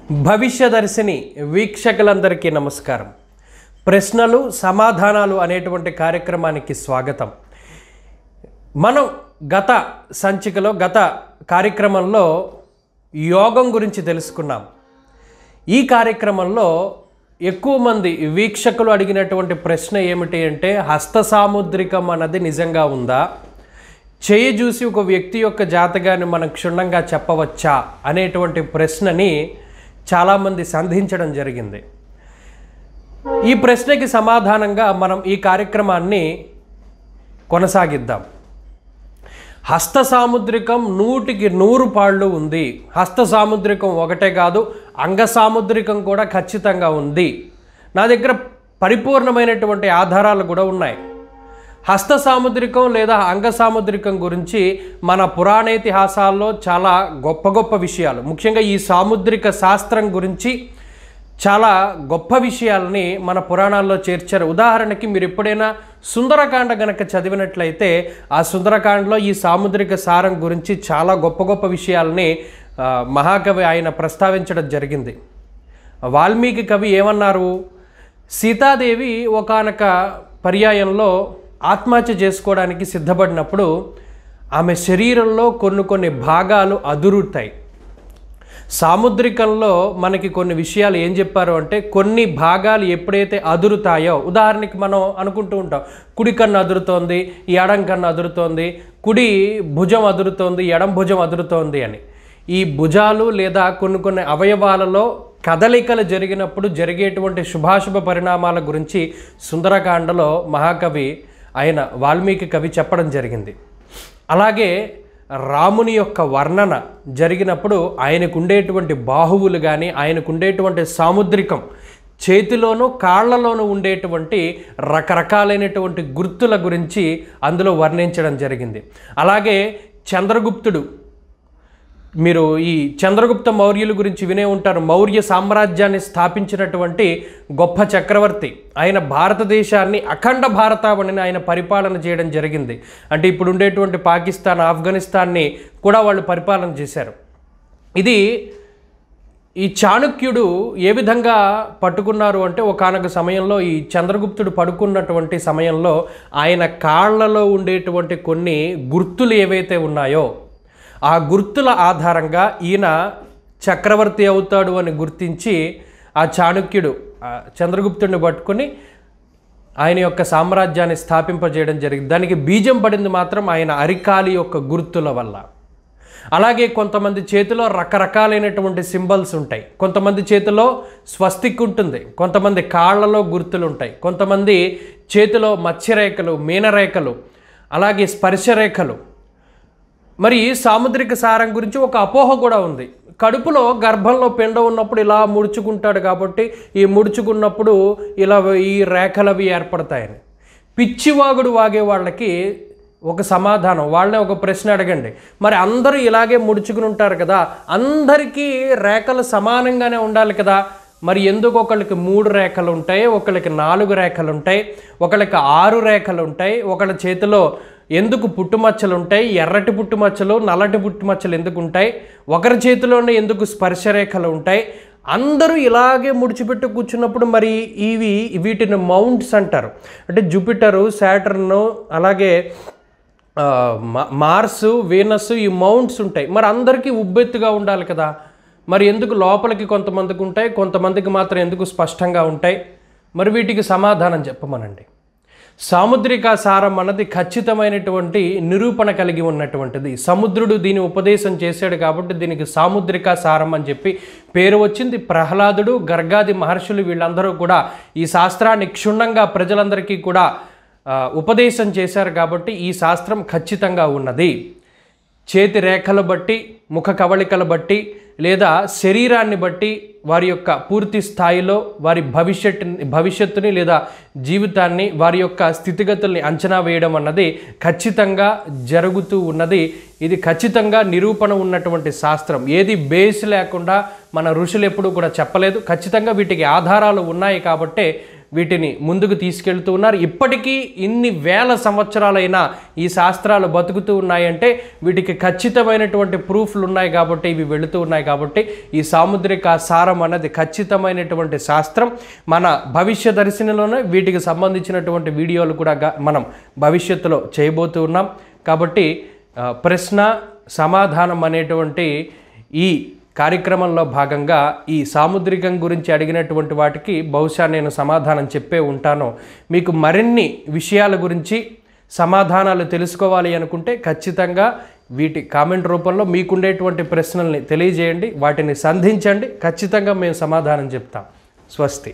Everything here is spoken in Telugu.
భవిష్యదర్శిని వీక్షకులందరికీ నమస్కారం. ప్రశ్నలు సమాధానాలు అనేటువంటి కార్యక్రమానికి స్వాగతం. మనం గత సంచికలో గత కార్యక్రమంలో యోగం గురించి తెలుసుకున్నాం. ఈ కార్యక్రమంలో ఎక్కువ మంది వీక్షకులు అడిగినటువంటి ప్రశ్న ఏమిటి అంటే, హస్త సాముద్రికం అన్నది నిజంగా ఉందా? చేయి చూసి ఒక వ్యక్తి యొక్క జాతకాన్ని మనం క్షుణ్ణంగా చెప్పవచ్చా అనేటువంటి ప్రశ్నని చాలామంది సంధించడం జరిగింది. ఈ ప్రశ్నకి సమాధానంగా మనం ఈ కార్యక్రమాన్ని కొనసాగిద్దాం. హస్త సాముద్రికం 100కి 100 పాళ్ళు ఉంది. హస్త సాముద్రికం ఒకటే కాదు, అంగ సాముద్రికం కూడా ఖచ్చితంగా ఉంది. నా దగ్గర పరిపూర్ణమైనటువంటి ఆధారాలు కూడా ఉన్నాయి. హస్త సాముద్రికం లేదా అంగ సాముద్రికం గురించి మన పురాణేతిహాసాల్లో చాలా గొప్ప గొప్ప విషయాలు, ముఖ్యంగా ఈ సాముద్రిక శాస్త్రం గురించి చాలా గొప్ప విషయాలని మన పురాణాల్లో చేర్చారు. ఉదాహరణకి మీరు ఎప్పుడైనా సుందరకాండ గనక చదివినట్లయితే ఆ సుందరకాండలో ఈ సాముద్రిక సారం గురించి చాలా గొప్ప గొప్ప విషయాలని మహాకవి ఆయన ప్రస్తావించడం జరిగింది. వాల్మీకి కవి ఏమన్నారు? సీతాదేవి ఒకానొక పర్యాయంలో ఆత్మహత్య చేసుకోవడానికి సిద్ధపడినప్పుడు ఆమె శరీరంలో కొన్ని భాగాలు అదురుతాయి. సాముద్రికంలో మనకి కొన్ని విషయాలు ఏం చెప్పారు అంటే, కొన్ని భాగాలు ఎప్పుడైతే అదురుతాయో, ఉదాహరణకి మనం అనుకుంటూ ఉంటాం, కుడి కన్ను అదురుతోంది, ఎడం కన్ను అదురుతోంది, కుడి భుజం అదురుతోంది, ఎడం భుజం అదురుతోంది అని. ఈ భుజాలు లేదా కొన్ని అవయవాలలో కదలికలు జరిగినప్పుడు జరిగేటువంటి శుభాశుభ పరిణామాల గురించి సుందరకాండలో మహాకవి ఆయన వాల్మీకి కవి చెప్పడం జరిగింది. అలాగే రాముని యొక్క వర్ణన జరిగినప్పుడు ఆయనకు ఉండేటువంటి బాహువులు కానీ, ఆయనకు ఉండేటువంటి సాముద్రికం చేతిలోనూ కాళ్లలోనూ ఉండేటువంటి రకరకాలైనటువంటి గుర్తుల గురించి అందులో వర్ణించడం జరిగింది. అలాగే చంద్రగుప్తుడు, మీరు ఈ చంద్రగుప్త మౌర్యుల గురించి వినే ఉంటారు. మౌర్య సామ్రాజ్యాన్ని స్థాపించినటువంటి గొప్ప చక్రవర్తి. ఆయన భారతదేశాన్ని, అఖండ భారతావనిని ఆయన పరిపాలన చేయడం జరిగింది. అంటే ఇప్పుడు ఉండేటువంటి పాకిస్తాన్, ఆఫ్ఘనిస్తాన్ని కూడా వాళ్ళు పరిపాలన చేశారు. ఇది ఈ చాణక్యుడు ఏ విధంగా పట్టుకున్నారు అంటే, ఒకానొక సమయంలో ఈ చంద్రగుప్తుడు పడుకున్నటువంటి సమయంలో ఆయన కాళ్లలో ఉండేటువంటి కొన్ని గుర్తులు ఏవైతే ఉన్నాయో ఆ గుర్తుల ఆధారంగా ఈయన చక్రవర్తి అవుతాడు అని గుర్తించి ఆ చాణక్యుడు చంద్రగుప్తుడిని పట్టుకుని ఆయన యొక్క సామ్రాజ్యాన్ని స్థాపింపజేయడం జరిగింది. దానికి బీజం పడింది మాత్రం ఆయన అరికాలి యొక్క గుర్తుల వల్ల. అలాగే కొంతమంది చేతిలో రకరకాలైనటువంటి సింబల్స్ ఉంటాయి. కొంతమంది చేతిలో స్వస్తిక్ ఉంటుంది, కొంతమంది కాళ్లలో గుర్తులు ఉంటాయి, కొంతమంది చేతిలో మత్స్యరేఖలు, మీనరేఖలు, అలాగే స్పర్శరేఖలు. మరి సాముద్రిక సారం గురించి ఒక అపోహ కూడా ఉంది. కడుపులో గర్భంలో పిండం ఉన్నప్పుడు ఇలా ముడుచుకుంటాడు కాబట్టి ఈ ముడుచుకున్నప్పుడు ఇలా ఈ రేఖలవి ఏర్పడతాయని. పిచ్చివాగుడు వాగే వాళ్ళకి ఒక సమాధానం, వాళ్ళనే ఒక ప్రశ్న అడగండి, మరి అందరూ ఇలాగే ముడుచుకుని ఉంటారు కదా, అందరికీ రేఖలు సమానంగానే ఉండాలి కదా, మరి ఎందుకు ఒకళ్ళకి 3 రేఖలు ఉంటాయి, ఒకళ్ళకి 4 రేఖలు ఉంటాయి, ఒకళ్ళకి 6 రేఖలు ఉంటాయి, ఒకళ్ళ చేతిలో ఎందుకు పుట్టుమచ్చలు ఉంటాయి, ఎర్రటి పుట్టుమచ్చలు, నల్లటి పుట్టుమచ్చలు ఎందుకు ఉంటాయి, ఒకరి చేతిలోనే ఎందుకు స్పర్శరేఖలు ఉంటాయి, అందరూ ఇలాగే ముడిచిపెట్టి కూర్చున్నప్పుడు మరి వీటిని మౌంట్స్ అంటారు. అంటే జూపిటరు, సాటర్న్, అలాగే మార్సు, వీనస్, ఈ మౌంట్స్ ఉంటాయి. మరి అందరికీ ఉబ్బెత్తుగా ఉండాలి కదా, మరి ఎందుకు లోపలికి కొంతమందికి ఉంటాయి, కొంతమందికి మాత్రం ఎందుకు స్పష్టంగా ఉంటాయి? మరి వీటికి సమాధానం చెప్పమనండి. సాముద్రిక సారం అన్నది ఖచ్చితమైనటువంటి నిరూపణ కలిగి ఉన్నటువంటిది. సముద్రుడు దీని ఉపదేశం చేశాడు కాబట్టి దీనికి సాముద్రిక సారం అని చెప్పి పేరు వచ్చింది. ప్రహ్లాదుడు, గర్గాది మహర్షులు వీళ్ళందరూ కూడా ఈ శాస్త్రాన్ని క్షుణ్ణంగా ప్రజలందరికీ కూడా ఉపదేశం చేశారు కాబట్టి ఈ శాస్త్రం ఖచ్చితంగా ఉన్నది. చేతి రేఖలు బట్టి, ముఖ కవళికలు బట్టి, లేదా శరీరాన్ని బట్టి వారి యొక్క పూర్తి స్థాయిలో వారి భవిష్యత్తుని లేదా జీవితాన్ని, వారి యొక్క స్థితిగతుల్ని అంచనా వేయడం అన్నది ఖచ్చితంగా జరుగుతూ ఉన్నది. ఇది ఖచ్చితంగా నిరూపణ ఉన్నటువంటి శాస్త్రం. ఏది బేస్ లేకుండా మన ఋషులు ఎప్పుడూ కూడా చెప్పలేదు. ఖచ్చితంగా వీటికి ఆధారాలు ఉన్నాయి కాబట్టే వీటిని ముందుకు తీసుకెళ్తూ ఉన్నారు. ఇప్పటికీ ఇన్ని వేల సంవత్సరాలైనా ఈ శాస్త్రాలు బతుకుతూ ఉన్నాయంటే వీటికి ఖచ్చితమైనటువంటి ప్రూఫ్లు ఉన్నాయి కాబట్టి, ఇవి వెళుతూ ఉన్నాయి కాబట్టి ఈ సాముద్రిక సారం అన్నది ఖచ్చితమైనటువంటి శాస్త్రం. మన భవిష్య దర్శనంలోనే వీటికి సంబంధించినటువంటి వీడియోలు కూడా మనం భవిష్యత్తులో చేయబోతూ ఉన్నాం. కాబట్టి ప్రశ్న సమాధానం అనేటువంటి ఈ కార్యక్రమంలో భాగంగా ఈ సాముద్రికం గురించి అడిగినటువంటి వాటికి బహుశా నేను సమాధానం చెప్పే ఉంటాను. మీకు మరిన్ని విషయాల గురించి సమాధానాలు తెలుసుకోవాలి అనుకుంటే ఖచ్చితంగా వీటి కామెంట్ రూపంలో మీకుండేటువంటి ప్రశ్నల్ని తెలియజేయండి, వాటిని సంధించండి. ఖచ్చితంగా మేము సమాధానం చెప్తాం. స్వస్తి.